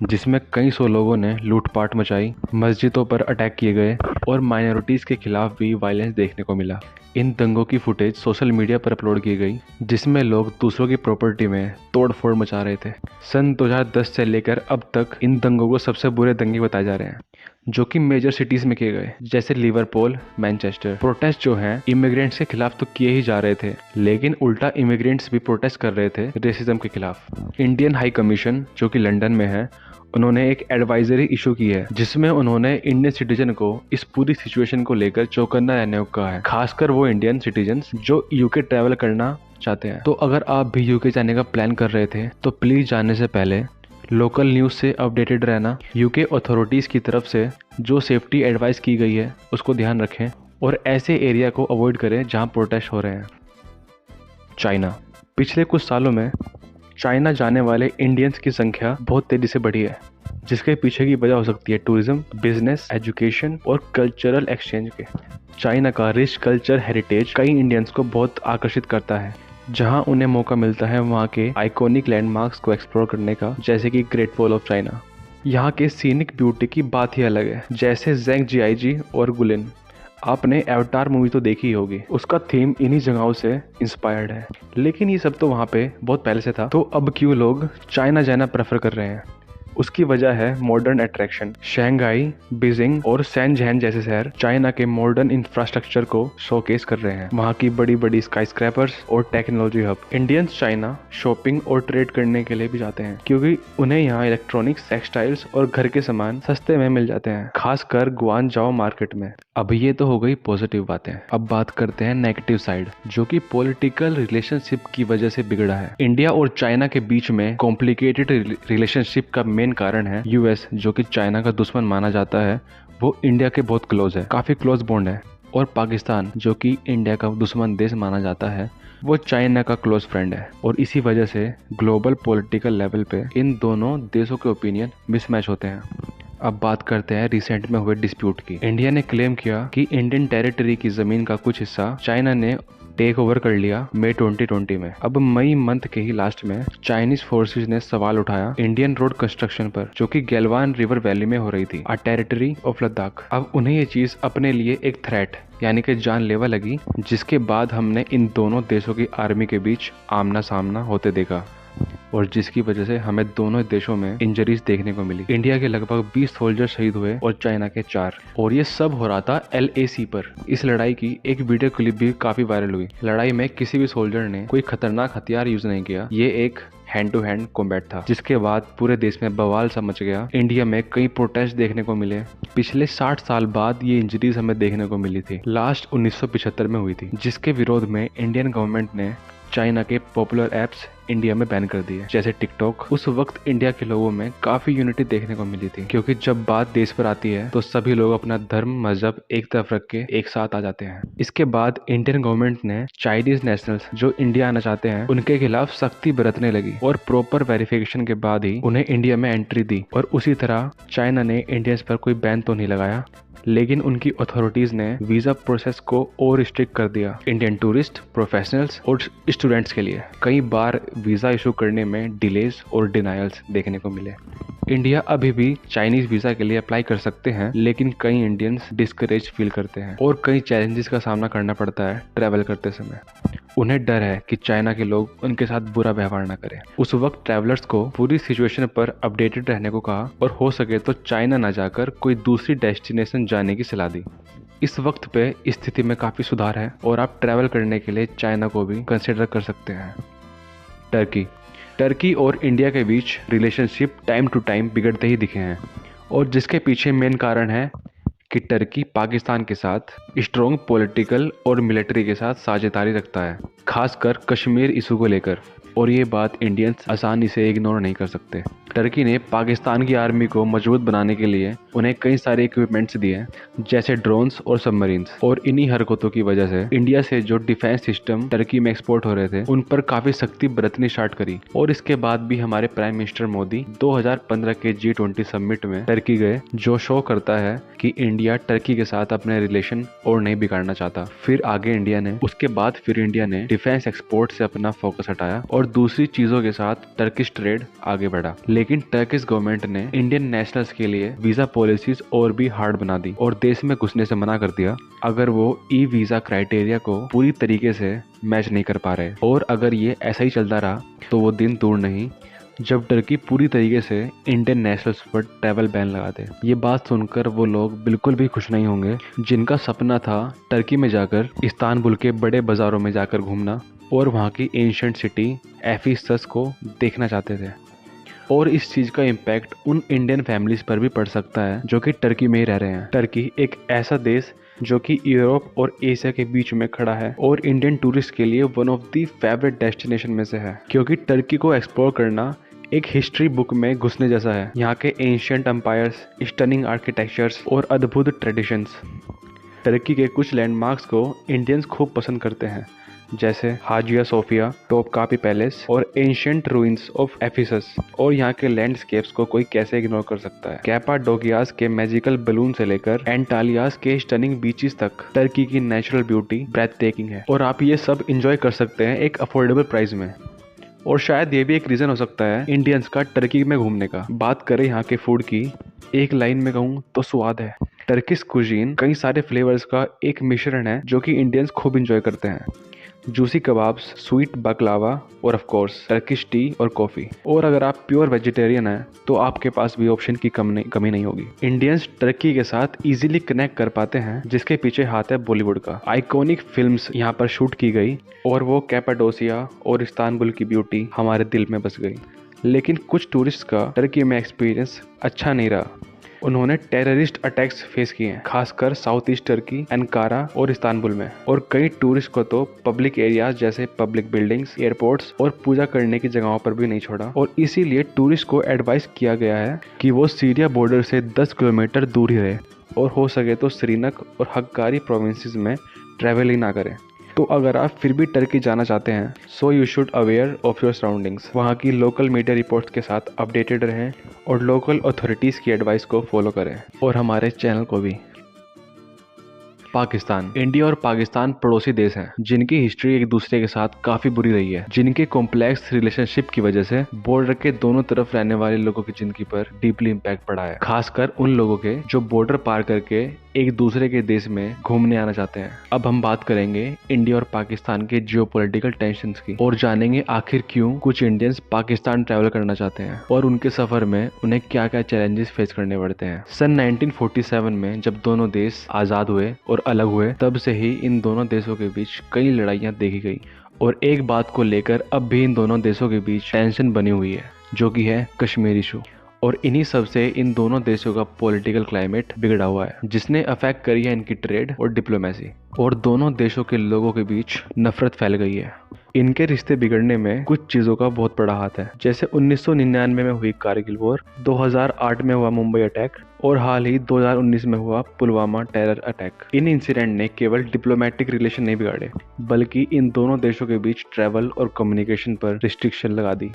जिसमें कई सौ लोगों ने लूटपाट मचाई, मस्जिदों पर अटैक किए गए और माइनॉरिटीज़ के खिलाफ भी वायलेंस देखने को मिला। इन दंगों की फुटेज सोशल मीडिया पर अपलोड की गई जिसमें लोग दूसरों की प्रॉपर्टी में तोड़ फोड़ मचा रहे थे। सन 2010 से लेकर अब तक इन दंगों को सबसे बुरे दंगे बताए जा रहे हैं जो कि मेजर सिटीज में किए गए, जैसे लिवरपूल, मैनचेस्टर। प्रोटेस्ट जो हैं इमिग्रेंट्स के खिलाफ तो किए ही जा रहे थे, लेकिन उल्टा इमिग्रेंट्स भी प्रोटेस्ट कर रहे थे रेसिज्म के खिलाफ। इंडियन हाई कमीशन जो कि लंदन में है, उन्होंने एक एडवाइजरी इशू की है जिसमें उन्होंने इंडियन सिटीजन को इस पूरी सिचुएशन को लेकर चौकन्ना रहने को कहा है, खासकर वो इंडियन सिटीजन्स जो यूके ट्रैवल करना चाहते हैं। तो अगर आप भी यूके जाने का प्लान कर रहे थे तो प्लीज जाने से पहले लोकल न्यूज़ से अपडेटेड रहना। यूके अथॉरिटीज़ की तरफ से जो सेफ्टी एडवाइस की गई है उसको ध्यान रखें और ऐसे एरिया को अवॉइड करें जहां प्रोटेस्ट हो रहे हैं। चाइना। पिछले कुछ सालों में चाइना जाने वाले इंडियंस की संख्या बहुत तेज़ी से बढ़ी है, जिसके पीछे की वजह हो सकती है टूरिज्म, बिजनेस, एजुकेशन और कल्चरल एक्सचेंज के। चाइना का रिच कल्चर हेरिटेज कई इंडियंस को बहुत आकर्षित करता है, जहां उन्हें मौका मिलता है वहां के आइकॉनिक लैंडमार्क्स को एक्सप्लोर करने का, जैसे कि ग्रेट वॉल ऑफ चाइना। यहाँ के सीनिक ब्यूटी की बात ही अलग है, जैसे ज़ेंग जिआईजी और गुलिन। आपने एवतार मूवी तो देखी ही होगी, उसका थीम इन्हीं जगहों से इंस्पायर्ड है। लेकिन ये सब तो वहाँ पे बहुत पहले से था, तो अब क्यों लोग चाइना जाना प्रेफर कर रहे हैं? उसकी वजह है मॉडर्न अट्रैक्शन। शंघाई, बीजिंग और शैनज़ेन जैसे शहर चाइना के मॉडर्न इंफ्रास्ट्रक्चर को शोकेस कर रहे हैं। वहाँ की बड़ी बड़ी स्काईस्क्रैपर्स और technology hub. Indians China shopping और ट्रेड करने के लिए भी जाते हैं क्योंकि उन्हें यहाँ इलेक्ट्रॉनिक्स, टेक्सटाइल्स और घर के सामान सस्ते में मिल जाते हैं, खासकर गुआंगझाओ मार्केट में। अब ये तो हो गई पॉजिटिव बातें। अब बात करते हैं नेगेटिव साइड, जो कि पॉलिटिकल रिलेशनशिप की वजह से बिगड़ा है। इंडिया और चाइना के बीच में कॉम्प्लिकेटेड रिलेशनशिप का मेन कारण है यूएस, जो कि चाइना का दुश्मन माना जाता है, वो इंडिया के बहुत क्लोज है, काफी क्लोज बॉन्ड है। और पाकिस्तान, जो कि इंडिया का दुश्मन देश माना जाता है, वो चाइना का क्लोज फ्रेंड है। और इसी वजह से ग्लोबल पॉलिटिकल लेवल पे इन दोनों देशों के ओपिनियन मिसमैच होते हैं। अब बात करते हैं रिसेंट में हुए डिस्प्यूट की। इंडिया ने क्लेम किया कि इंडियन टेरिटरी की जमीन का कुछ हिस्सा चाइना ने टेक ओवर कर लिया मई 2020 में। अब मई मंथ के ही लास्ट में चाइनीज फोर्सेस ने सवाल उठाया इंडियन रोड कंस्ट्रक्शन पर, जो कि गैलवान रिवर वैली में हो रही थी, अ टेरिटरी ऑफ लद्दाख। अब उन्हें ये चीज अपने लिए एक थ्रेट यानी कि जानलेवा लगी, जिसके बाद हमने इन दोनों देशों की आर्मी के बीच आमना सामना होते देखा और जिसकी वजह से हमें दोनों देशों में इंजरीज देखने को मिली। इंडिया के लगभग 20 सोल्जर शहीद हुए और चाइना के 4। और ये सब हो रहा था LAC पर। इस लड़ाई की एक वीडियो क्लिप भी काफी वायरल हुई। लड़ाई में किसी भी सोल्जर ने कोई खतरनाक हथियार यूज नहीं किया, ये एक हैंड टू हैंड कॉम्बैट था, जिसके बाद पूरे देश में बवाल सा मच गया। इंडिया में कई प्रोटेस्ट देखने को मिले। पिछले 60 साल बाद ये इंजरीज हमें देखने को मिली थी। लास्ट 1975 में हुई थी, जिसके विरोध में इंडियन गवर्नमेंट ने चाइना के पॉपुलर एप्स इंडिया में बैन कर दिए, जैसे टिकटॉक। उस वक्त इंडिया के लोगों में काफी यूनिटी देखने को मिली थी, क्योंकि जब बात देश पर आती है तो सभी लोग अपना धर्म, मजहब एक तरफ रख के एक साथ आ जाते हैं। इसके बाद इंडियन गवर्नमेंट ने चाइनीज नेशनल्स जो इंडिया आना चाहते हैं उनके खिलाफ सख्ती बरतने लगी और प्रॉपर वेरिफिकेशन के बाद ही उन्हें इंडिया में एंट्री दी। और उसी तरह चाइना ने इंडियंस पर कोई बैन तो नहीं लगाया, लेकिन उनकी अथॉरिटीज ने वीजा प्रोसेस को और स्ट्रिक्ट कर दिया इंडियन टूरिस्ट, प्रोफेशनल्स और स्टूडेंट्स के लिए। कई बार वीजा इशू करने में डिलेज और डिनायल्स देखने को मिले। इंडिया अभी भी चाइनीज वीजा के लिए अप्लाई कर सकते हैं, लेकिन कई इंडियंस डिस्करेज फील करते हैं और कई चैलेंजेस का सामना करना पड़ता है ट्रैवल करते समय। उन्हें डर है कि चाइना के लोग उनके साथ बुरा व्यवहार न करें। उस वक्त ट्रैवलर्स को पूरी सिचुएशन पर अपडेटेड रहने को कहा और हो सके तो चाइना न जाकर कोई दूसरी डेस्टिनेशन जाने की सलाह दी। इस वक्त पे स्थिति में काफी सुधार है और आप ट्रैवल करने के लिए चाइना को भी कंसिडर कर सकते हैं। टर्की और इंडिया के बीच रिलेशनशिप टाइम टू टाइम बिगड़ते ही दिखे हैं, और जिसके पीछे मेन कारण है कि टर्की पाकिस्तान के साथ स्ट्रॉन्ग पॉलिटिकल और मिलिट्री के साथ साझेदारी रखता है, खासकर कश्मीर इशू को लेकर। और ये बात इंडियंस आसानी से इग्नोर नहीं कर सकते। टर्की ने पाकिस्तान की आर्मी को मजबूत बनाने के लिए उन्हें कई सारे इक्विपमेंट्स दिए, जैसे ड्रोन्स और सबमरीन्स। और इन्हीं हरकतों की वजह से इंडिया से जो डिफेंस सिस्टम टर्की में एक्सपोर्ट हो रहे थे उन पर काफी सख्ती बरतनी स्टार्ट करी। और इसके बाद भी हमारे प्राइम मिनिस्टर मोदी 2015 के G20 समिट में टर्की गए, जो शो करता है कि इंडिया टर्की के साथ अपने रिलेशन और नहीं बिगाड़ना चाहता। फिर इंडिया ने डिफेंस एक्सपोर्ट से अपना फोकस हटाया और दूसरी चीजों के साथ टर्किश ट्रेड आगे बढ़ा। लेकिन टर्किश गवर्नमेंट ने इंडियन नेशनल्स के लिए वीजा पॉलिसीज और भी हार्ड बना दी और देश में घुसने से मना कर दिया अगर वो ई वीजा क्राइटेरिया को पूरी तरीके से मैच नहीं कर पा रहे। और अगर ये ऐसा ही चलता रहा तो वो दिन दूर नहीं जब टर्की पूरी तरीके से इंडियन नेशनल्स पर ट्रैवल बैन लगा दे। ये बात सुनकर वो लोग बिल्कुल भी खुश नहीं होंगे जिनका सपना था टर्की में जाकर इस्तांबुल के बड़े बाजारों में जाकर घूमना और वहाँ की एंशिएंट सिटी एफिसस को देखना चाहते थे। और इस चीज का इम्पैक्ट उन इंडियन फैमिलीज पर भी पड़ सकता है जो कि टर्की में ही रह रहे हैं। टर्की एक ऐसा देश जो कि यूरोप और एशिया के बीच में खड़ा है और इंडियन टूरिस्ट के लिए one of the favourite destination में से है, क्योंकि टर्की को एक्सप्लोर करना एक हिस्ट्री बुक में घुसने जैसा है। यहाँ के एंशिएंट एम्पायर्स, स्टनिंग आर्किटेक्चर्स और अद्भुत ट्रेडिशंस। टर्की के कुछ लैंडमार्क्स को इंडियंस खूब पसंद करते हैं, जैसे हाजिया सोफिया, टॉपकापी पैलेस और एंशिएंट रूइंस ऑफ एफिसस। और यहाँ के लैंडस्केप्स को कोई कैसे इग्नोर कर सकता है। कैपाडोकियास के मैजिकल बलून से लेकर एंटालियास के स्टनिंग बीचेस तक टर्की की नेचुरल ब्यूटी ब्रेथ टेकिंग है और आप ये सब एंजॉय कर सकते हैं एक अफोर्डेबल प्राइस में। और शायद ये भी एक रीजन हो सकता है इंडियंस का टर्की में घूमने का। बात करें यहाँ के फूड की, एक लाइन में कहूँ तो स्वाद है। टर्किश कुजीन कई सारे फ्लेवर्स का एक मिश्रण है जो कि इंडियंस खूब एंजॉय करते हैं। जूसी कबाब्स, स्वीट बकलावा और ऑफ कोर्स टर्किश टी और कॉफी। और अगर आप प्योर वेजिटेरियन हैं तो आपके पास भी ऑप्शन की कमी नहीं होगी। इंडियंस टर्की के साथ इजीली कनेक्ट कर पाते हैं, जिसके पीछे हाथ है बॉलीवुड का। आइकॉनिक फिल्म्स यहाँ पर शूट की गई और वो कैपाडोसिया और इस्तांबुल की ब्यूटी हमारे दिल में बस गई। लेकिन कुछ टूरिस्ट का टर्की में एक्सपीरियंस अच्छा नहीं रहा। उन्होंने टेररिस्ट अटैक्स फेस किए हैं, खासकर साउथ ईस्ट टर्की, अंकारा और इस्तांबुल में। और कई टूरिस्ट को तो पब्लिक एरियाज जैसे पब्लिक बिल्डिंग्स, एयरपोर्ट्स और पूजा करने की जगहों पर भी नहीं छोड़ा। और इसीलिए टूरिस्ट को एडवाइस किया गया है कि वो सीरिया बॉर्डर से 10 किलोमीटर दूर ही रहे और हो सके तो श्रीनगर और हक्कारी प्रोविंसेस में ट्रैवल ही ना करें। तो अगर आप फिर भी टर्की जाना चाहते हैं so you should aware of your surroundings. वहाँ की लोकल मीडिया रिपोर्ट्स के साथ अपडेटेड रहें और लोकल अथॉरिटीज़ की एडवाइस को फॉलो करें और हमारे चैनल को भी। पाकिस्तान। इंडिया और पाकिस्तान पड़ोसी देश हैं जिनकी हिस्ट्री एक दूसरे के साथ काफी बुरी रही है, जिनके कॉम्प्लेक्स रिलेशनशिप की वजह से बॉर्डर के दोनों तरफ रहने वाले लोगों की जिंदगी पर डीपली इम्पैक्ट पड़ा है, खासकर उन लोगों के जो बॉर्डर पार करके एक दूसरे के देश में घूमने आना चाहते हैं। अब हम बात करेंगे इंडिया और पाकिस्तान के जियोपॉलिटिकल टेंशंस की और जानेंगे आखिर क्यों कुछ इंडियंस पाकिस्तान ट्रैवल करना चाहते हैं और उनके सफर में उन्हें क्या क्या चैलेंजेस फेस करने पड़ते हैं। सन 1947 में जब दोनों देश आजाद हुए और अलग हुए, तब से ही इन दोनों देशों के बीच कई लड़ाइयाँ देखी गई और एक बात को लेकर अब भी इन दोनों देशों के बीच टेंशन बनी हुई है, जो कि है कश्मीर इशू। और इन्हीं सब से इन दोनों देशों का पॉलिटिकल क्लाइमेट बिगड़ा हुआ है, जिसने अफेक्ट करी है इनकी ट्रेड और डिप्लोमेसी। और दोनों देशों के लोगों के बीच नफरत फैल गई है। इनके रिश्ते बिगड़ने में कुछ चीजों का बहुत बड़ा हाथ है, जैसे 1999 में हुई कारगिल वॉर, 2008 में हुआ मुंबई अटैक और हाल ही 2019 में हुआ पुलवामा टेरर अटैक। इन इंसिडेंट ने केवल डिप्लोमेटिक रिलेशन नहीं बिगाड़े, बल्कि इन दोनों देशों के बीच ट्रैवल और कम्युनिकेशन पर रिस्ट्रिक्शन लगा दी।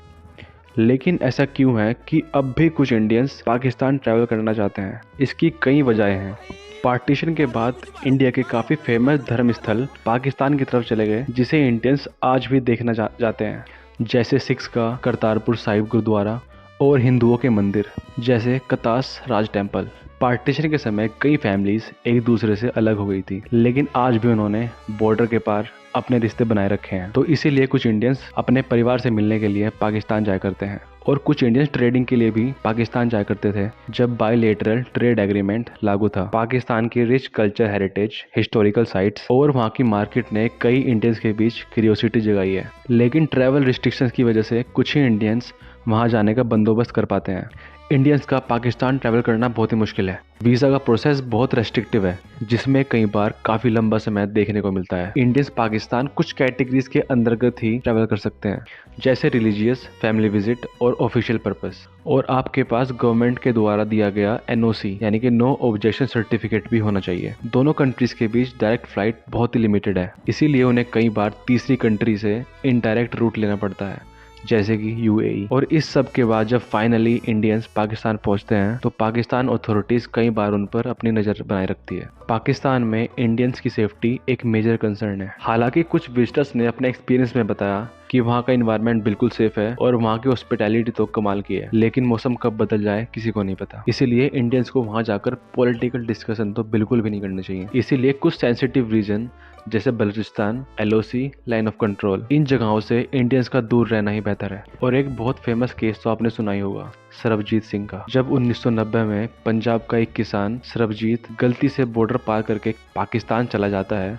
लेकिन ऐसा क्यों है कि अब भी कुछ इंडियंस पाकिस्तान ट्रैवल करना चाहते हैं? इसकी कई वजहें हैं। पार्टीशन के बाद इंडिया के काफ़ी फेमस धर्म स्थल पाकिस्तान की तरफ चले गए, जिसे इंडियंस आज भी देखना जाते हैं, जैसे सिख्स का करतारपुर साहिब गुरुद्वारा और हिंदुओं के मंदिर जैसे कतास राज टेम्पल। पार्टीशन के समय कई फैमिलीज एक दूसरे से अलग हो गई थी, लेकिन आज भी उन्होंने बॉर्डर के पार अपने रिश्ते बनाए रखे हैं। तो इसीलिए कुछ इंडियंस अपने परिवार से मिलने के लिए पाकिस्तान जाया करते हैं और कुछ इंडियंस ट्रेडिंग के लिए भी पाकिस्तान जाया करते थे जब बायलैटरल ट्रेड एग्रीमेंट लागू था। पाकिस्तान की rich culture heritage, historical sites और वहाँ की मार्केट ने कई इंडियंस के बीच क्यूरियोसिटी जगाई है। लेकिन ट्रैवल रिस्ट्रिक्शंस की वजह से कुछ ही इंडियंस वहाँ जाने का बंदोबस्त कर पाते हैं। इंडियंस का पाकिस्तान ट्रैवल करना बहुत ही मुश्किल है। वीज़ा का प्रोसेस बहुत रेस्ट्रिक्टिव है, जिसमें कई बार काफ़ी लंबा समय देखने को मिलता है। इंडियंस पाकिस्तान कुछ कैटेगरीज के अंतर्गत ही ट्रैवल कर सकते हैं, जैसे रिलीजियस, फैमिली विजिट और ऑफिशियल पर्पस। और आपके पास गवर्नमेंट के द्वारा दिया गया NOC यानी कि नो ऑब्जेक्शन सर्टिफिकेट भी होना चाहिए। दोनों कंट्रीज के बीच डायरेक्ट फ्लाइट बहुत ही लिमिटेड है, इसीलिए उन्हें कई बार तीसरी कंट्री से इनडायरेक्ट रूट लेना पड़ता है, जैसे कि UAE। और इस सब के बाद जब फाइनली इंडियंस पाकिस्तान पहुंचते हैं तो पाकिस्तान अथॉरिटीज कई बार उन पर अपनी नज़र बनाए रखती है। पाकिस्तान में इंडियंस की सेफ्टी एक मेजर कंसर्न है। हालांकि कुछ विजिटर्स ने अपने एक्सपीरियंस में बताया कि वहाँ का इन्वायरमेंट बिल्कुल सेफ है और वहाँ की हॉस्पिटैलिटी तो कमाल की है, लेकिन मौसम कब बदल जाए किसी को नहीं पता। इसीलिए इंडियंस को वहाँ जाकर पॉलिटिकल डिस्कशन तो बिल्कुल भी नहीं करना चाहिए। इसीलिए कुछ सेंसिटिव रीजन जैसे Balochistan, LOC, line of control, इन जगहों से इंडियंस का दूर रहना ही बेहतर है। और एक बहुत फेमस केस तो आपने सुना ही होगा, सरबजीत सिंह का। जब 1990 में पंजाब का एक किसान सरबजीत गलती से बॉर्डर पार करके पाकिस्तान चला जाता है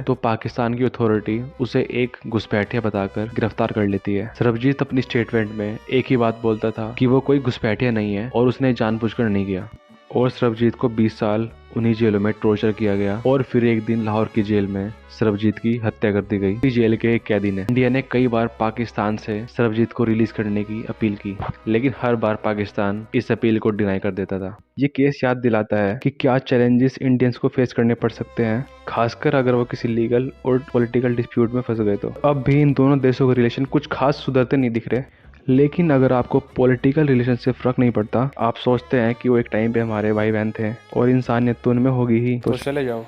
तो पाकिस्तान की अथॉरिटी उसे एक घुसपैठिया बताकर गिरफ्तार कर लेती है। सरबजीत अपनी स्टेटमेंट में एक ही बात बोलता था कि वो कोई घुसपैठिया नहीं है और उसने जानबूझकर नहीं किया। और सरबजीत को 20 साल उन्हीं जेलों में टॉर्चर किया गया और फिर एक दिन लाहौर की जेल में सरबजीत की हत्या कर दी गई जेल के एक कैदी ने। इंडिया ने कई बार पाकिस्तान से सरबजीत को रिलीज करने की अपील की, लेकिन हर बार पाकिस्तान इस अपील को डिनाई कर देता था। ये केस याद दिलाता है कि क्या चैलेंजेस इंडियंस को फेस करने पड़ सकते हैं, खासकर अगर वो किसी लीगल और पॉलिटिकल डिस्प्यूट में फंस गए तो। अब भी इन दोनों देशों के रिलेशन कुछ खास सुधरते नहीं दिख रहे, लेकिन अगर आपको पॉलिटिकल रिलेशन से फर्क नहीं पड़ता, आप सोचते हैं कि वो एक टाइम पे हमारे भाई बहन थे और इंसानियत तो उनमें होगी ही, तो चले जाओ।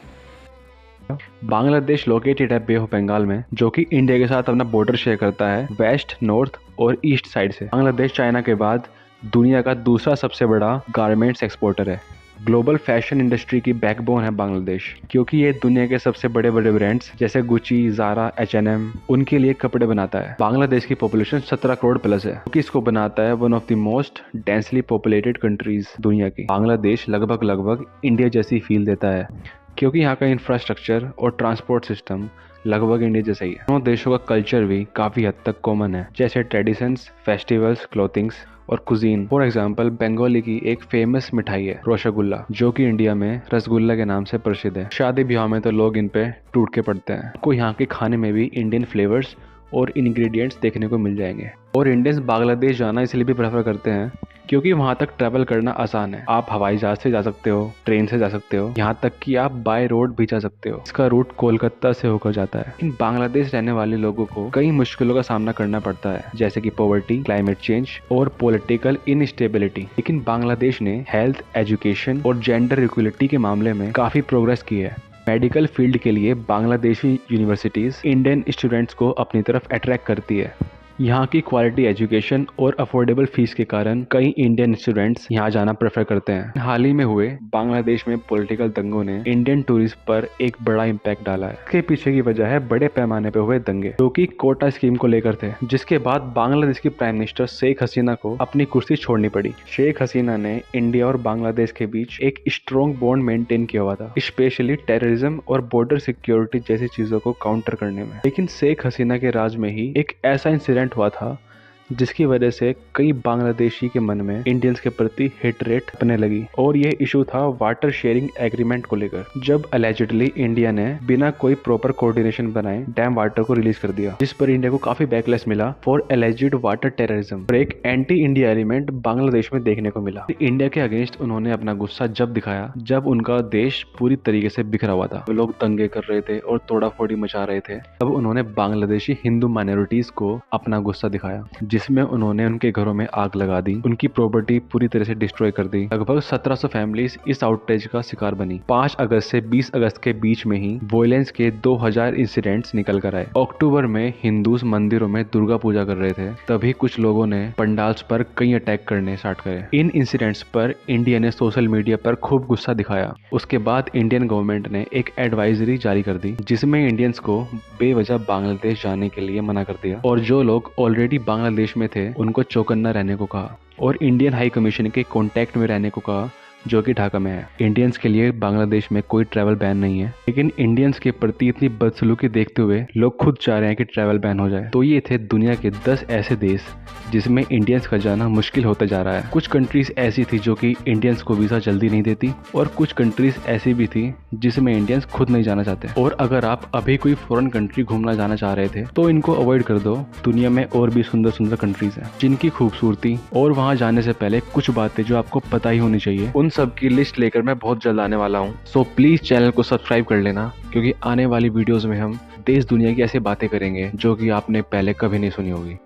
बांग्लादेश लोकेटेड है बे ऑफ बंगाल में, जो कि इंडिया के साथ अपना बॉर्डर शेयर करता है वेस्ट, नॉर्थ और ईस्ट साइड से। बांग्लादेश चाइना के बाद दुनिया का दूसरा सबसे बड़ा गारमेंट्स एक्सपोर्टर है। ग्लोबल फैशन इंडस्ट्री की बैकबोन है बांग्लादेश, क्योंकि ये दुनिया के सबसे बड़े बड़े ब्रांड्स जैसे गुची, ज़ारा, H&M उनके लिए कपड़े बनाता है। बांग्लादेश की पॉपुलेशन 17 करोड़ प्लस है, क्योंकि इसको बनाता है one of the most densely populated countries दुनिया की। बांग्लादेश लगभग इंडिया जैसी फील देता है, क्योंकि यहाँ का इंफ्रास्ट्रक्चर और ट्रांसपोर्ट सिस्टम लगभग इंडिया जैसा ही है। दोनों देशों का कल्चर भी काफ़ी हद तक कॉमन है, जैसे ट्रेडिशंस, फेस्टिवल्स, क्लोथिंग्स और कुजीन। फॉर एग्जाम्पल, बंगाली की एक फेमस मिठाई है रसगुल्ला, जो कि इंडिया में रसगुल्ला के नाम से प्रसिद्ध है। शादी ब्याह में तो लोग इन पे टूट के पड़ते हैं। आपको यहाँ के खाने में भी इंडियन फ्लेवर्स और इंग्रेडिएंट्स देखने को मिल जाएंगे। और इंडियंस बांग्लादेश जाना इसलिए भी प्रेफर करते हैं क्योंकि वहाँ तक ट्रैवल करना आसान है। आप हवाई जहाज से जा सकते हो, ट्रेन से जा सकते हो, यहाँ तक कि आप बाय रोड भी जा सकते हो। इसका रूट कोलकाता से होकर जाता है। लेकिन बांग्लादेश रहने वाले लोगों को कई मुश्किलों का सामना करना पड़ता है, जैसे कि पॉवर्टी, क्लाइमेट चेंज और पॉलिटिकल इनस्टेबिलिटी। लेकिन बांग्लादेश ने हेल्थ, एजुकेशन और जेंडर इक्वलिटी के मामले में काफी प्रोग्रेस की है। मेडिकल फील्ड के लिए बांग्लादेशी यूनिवर्सिटीज इंडियन स्टूडेंट्स को अपनी तरफ अट्रैक्ट करती है। यहाँ की क्वालिटी एजुकेशन और अफोर्डेबल फीस के कारण कई इंडियन स्टूडेंट्स यहाँ जाना प्रेफर करते हैं। हाल ही में हुए बांग्लादेश में पॉलिटिकल दंगों ने इंडियन टूरिस्ट पर एक बड़ा इम्पैक्ट डाला है। इसके पीछे की वजह है बड़े पैमाने पे हुए दंगे, जो कि कोटा स्कीम को लेकर थे, जिसके बाद बांग्लादेश की प्राइम मिनिस्टर शेख हसीना को अपनी कुर्सी छोड़नी पड़ी। शेख हसीना ने इंडिया और बांग्लादेश के बीच एक स्ट्रॉन्ग बॉन्ड मेंटेन किया हुआ था, स्पेशली टेररिज्म और बॉर्डर सिक्योरिटी जैसी चीजों को काउंटर करने में। लेकिन शेख हसीना के राज में ही एक ऐसा इंसिडेंट हुआ था जिसकी वजह से कई बांग्लादेशी के मन में इंडियंस के प्रति हेटरेट अपने लगी। और ये इशू था वाटर शेयरिंग एग्रीमेंट को लेकर, जब अलेजिडली इंडिया ने बिना कोई प्रॉपर कोऑर्डिनेशन बनाए डैम वाटर को रिलीज कर दिया, जिस पर इंडिया को काफी बैकलैश मिला फॉर एलिजिड वाटर टेररिज्म। और एक एंटी इंडिया एलिमेंट बांग्लादेश में देखने को मिला। इंडिया के अगेंस्ट उन्होंने अपना गुस्सा जब दिखाया जब उनका देश पूरी तरीके से बिखरा हुआ था, लोग दंगे कर रहे थे और तोड़ाफोड़ी मचा रहे थे। तब उन्होंने बांग्लादेशी हिंदू माइनॉरिटीज को अपना गुस्सा दिखाया, जिसमें उन्होंने उनके घरों में आग लगा दी, उनकी प्रॉपर्टी पूरी तरह से डिस्ट्रॉय कर दी। लगभग 1700 फैमिलीज इस आउटरेज का शिकार बनी। 5 अगस्त से 20 अगस्त के बीच में ही वॉयलेंस के 2000 इंसिडेंट्स निकल कर आए। अक्टूबर में हिंदूज मंदिरों में दुर्गा पूजा कर रहे थे, तभी कुछ लोगों ने पंडाल्स पर कई अटैक करने स्टार्ट करे। इन इंसिडेंट्स पर इंडिया ने सोशल मीडिया पर खूब गुस्सा दिखाया। उसके बाद इंडियन गवर्नमेंट ने एक एडवाइजरी जारी कर दी, जिसमें इंडियंस को बेवजह बांग्लादेश जाने के लिए मना कर दिया और जो लोग ऑलरेडी बांग्लादेश में थे उनको चौकन्ना रहने को कहा और इंडियन हाई कमीशन के कांटेक्ट में रहने को कहा, जो कि ढाका में है। इंडियंस के लिए बांग्लादेश में कोई ट्रैवल बैन नहीं है, लेकिन इंडियंस के प्रति इतनी बदसलूकी देखते हुए लोग खुद चाह रहे हैं कि ट्रैवल बैन हो जाए। तो ये थे दुनिया के 10 ऐसे देश जिसमें इंडियंस का जाना मुश्किल होता जा रहा है। कुछ कंट्रीज ऐसी थी जो कि इंडियंस को वीजा जल्दी नहीं देती, और कुछ कंट्रीज ऐसी भी थी जिसमें इंडियंस खुद नहीं जाना चाहते। और अगर आप अभी कोई फॉरेन कंट्री घूमना जाना चाह रहे थे तो इनको अवॉइड कर दो। दुनिया में और भी सुंदर सुंदर कंट्रीज हैं जिनकी खूबसूरती और वहां जाने से पहले कुछ बातें जो आपको पता ही होनी चाहिए, उन सब की लिस्ट लेकर मैं बहुत जल्द आने वाला हूँ। सो प्लीज चैनल को सब्सक्राइब कर लेना, क्योंकि आने वाली वीडियोस में हम देश दुनिया की ऐसी बातें करेंगे जो कि आपने पहले कभी नहीं सुनी होगी।